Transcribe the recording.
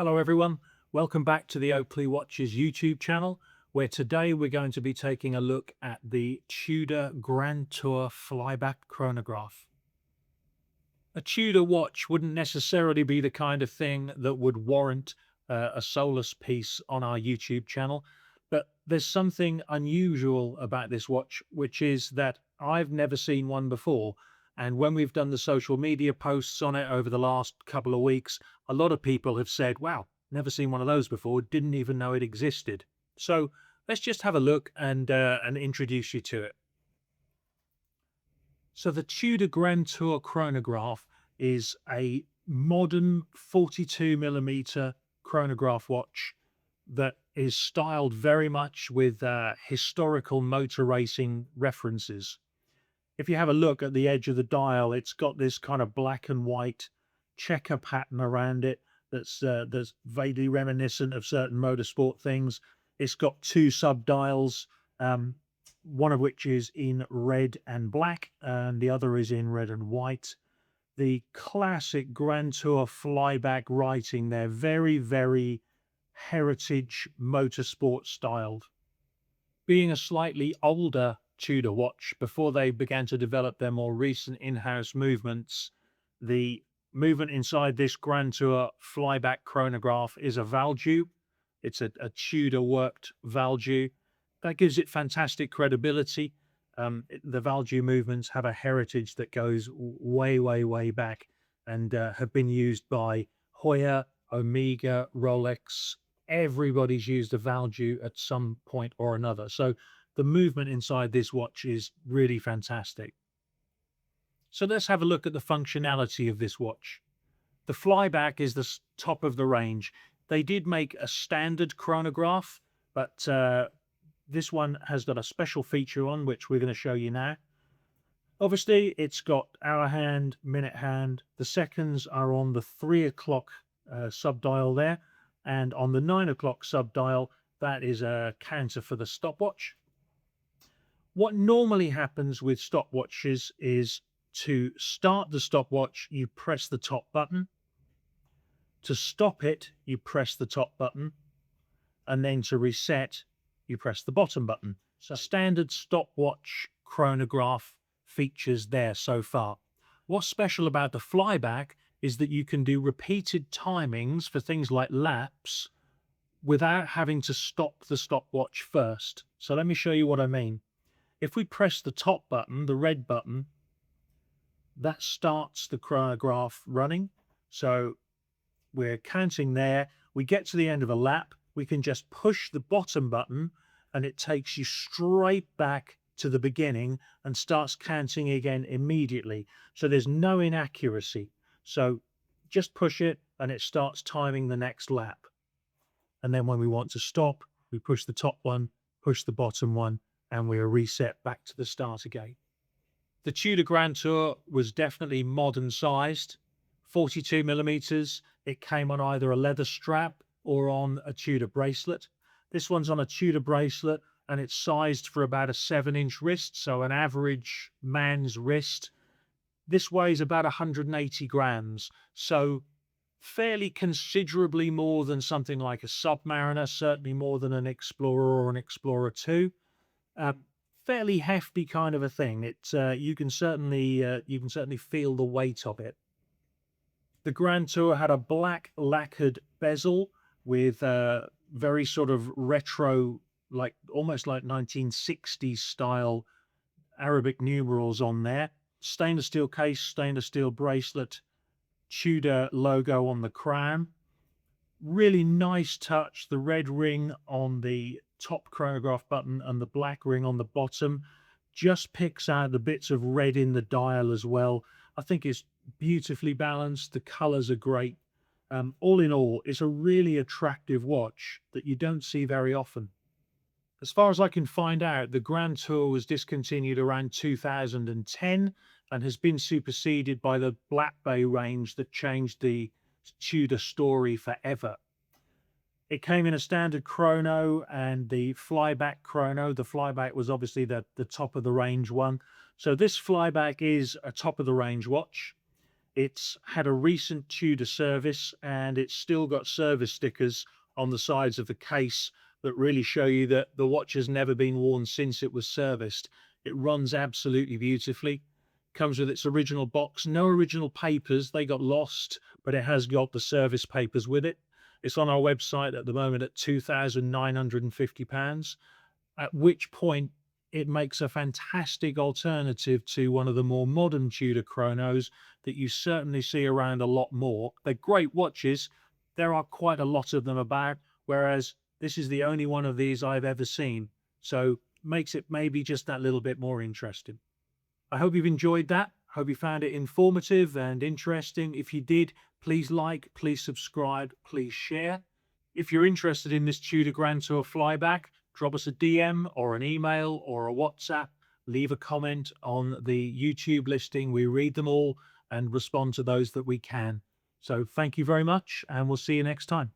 Hello everyone, welcome back to the Oakleigh Watches YouTube channel, where today we're going to be taking a look at the Tudor Grantour Flyback Chronograph. A Tudor watch wouldn't necessarily be the kind of thing that would warrant a solus piece on our YouTube channel, but there's something unusual about this watch, which is that I've never seen one before. And when we've done the social media posts on it over the last couple of weeks, a lot of people have said, wow, never seen one of those before, didn't even know it existed. So let's just have a look and introduce you to it. So the Tudor Grantour Chronograph is a modern 42mm chronograph watch that is styled very much with historical motor racing references. If you have a look at the edge of the dial, it's got this kind of black and white checker pattern around it that's vaguely reminiscent of certain motorsport things. It's got two sub-dials, one of which is in red and black, and the other is in red and white. The classic Grantour flyback writing there, very, very heritage motorsport styled. Being a slightly older Tudor watch, before they began to develop their more recent in-house movements, the movement inside this Grantour flyback chronograph is a Valjoux. It's a Tudor worked Valjoux. That gives it fantastic credibility. The Valjoux movements have a heritage that goes way, way, way back and have been used by Hoya, Omega, Rolex. Everybody's used a Valjoux at some point or another. So the movement inside this watch is really fantastic. So let's have a look at the functionality of this watch. The flyback is the top of the range. They did make a standard chronograph, but this one has got a special feature on, which we're going to show you now. Obviously, it's got hour hand, minute hand. The seconds are on the 3 o'clock sub-dial there, and on the 9 o'clock sub-dial, that is a counter for the stopwatch. What normally happens with stopwatches is to start the stopwatch, you press the top button. To stop it, you press the top button. And then to reset, you press the bottom button. So standard stopwatch chronograph features there so far. What's special about the flyback is that you can do repeated timings for things like laps without having to stop the stopwatch first. So let me show you what I mean. If we press the top button, the red button, that starts the chronograph running. So we're counting there. We get to the end of a lap. We can just push the bottom button and it takes you straight back to the beginning and starts counting again immediately. So there's no inaccuracy. So just push it and it starts timing the next lap. And then when we want to stop, we push the top one, push the bottom one, and we are reset back to the start again. The Tudor Grantour was definitely modern sized, 42mm. It came on either a leather strap or on a Tudor bracelet. This one's on a Tudor bracelet and it's sized for about a 7-inch wrist, so an average man's wrist. This weighs about 180 grams, so fairly considerably more than something like a Submariner, certainly more than an Explorer or an Explorer 2. Fairly hefty kind of a thing. It's you can certainly feel the weight of it. The Grantour had a black lacquered bezel with very sort of retro, like almost like 1960s style Arabic numerals on there. Stainless steel case, stainless steel bracelet, Tudor logo on the crown. Really nice touch. The red ring on the top chronograph button and the black ring on the bottom just picks out the bits of red in the dial as well. I think it's beautifully balanced. The colors are great. All in all, it's a really attractive watch that you don't see very often. As far as I can find out, the Grantour was discontinued around 2010 and has been superseded by the Black Bay range that changed the Tudor story forever. It came in a standard chrono and the flyback chrono. The flyback was obviously the top of the range one. So this flyback is a top of the range watch. It's had a recent Tudor service, and it's still got service stickers on the sides of the case that really show you that the watch has never been worn since it was serviced. It runs absolutely beautifully. Comes with its original box, no original papers, they got lost, but it has got the service papers with it. It's on our website at the moment at £2,950, at which point it makes a fantastic alternative to one of the more modern Tudor chronos that you certainly see around a lot more. They're great watches. There are quite a lot of them about, whereas this is the only one of these I've ever seen. So makes it maybe just that little bit more interesting. I hope you've enjoyed that. Hope you found it informative and interesting. If you did, please like, please subscribe, please share. If you're interested in this Tudor Grantour Flyback, drop us a DM or an email or a WhatsApp. Leave a comment on the YouTube listing. We read them all and respond to those that we can. So thank you very much, and we'll see you next time.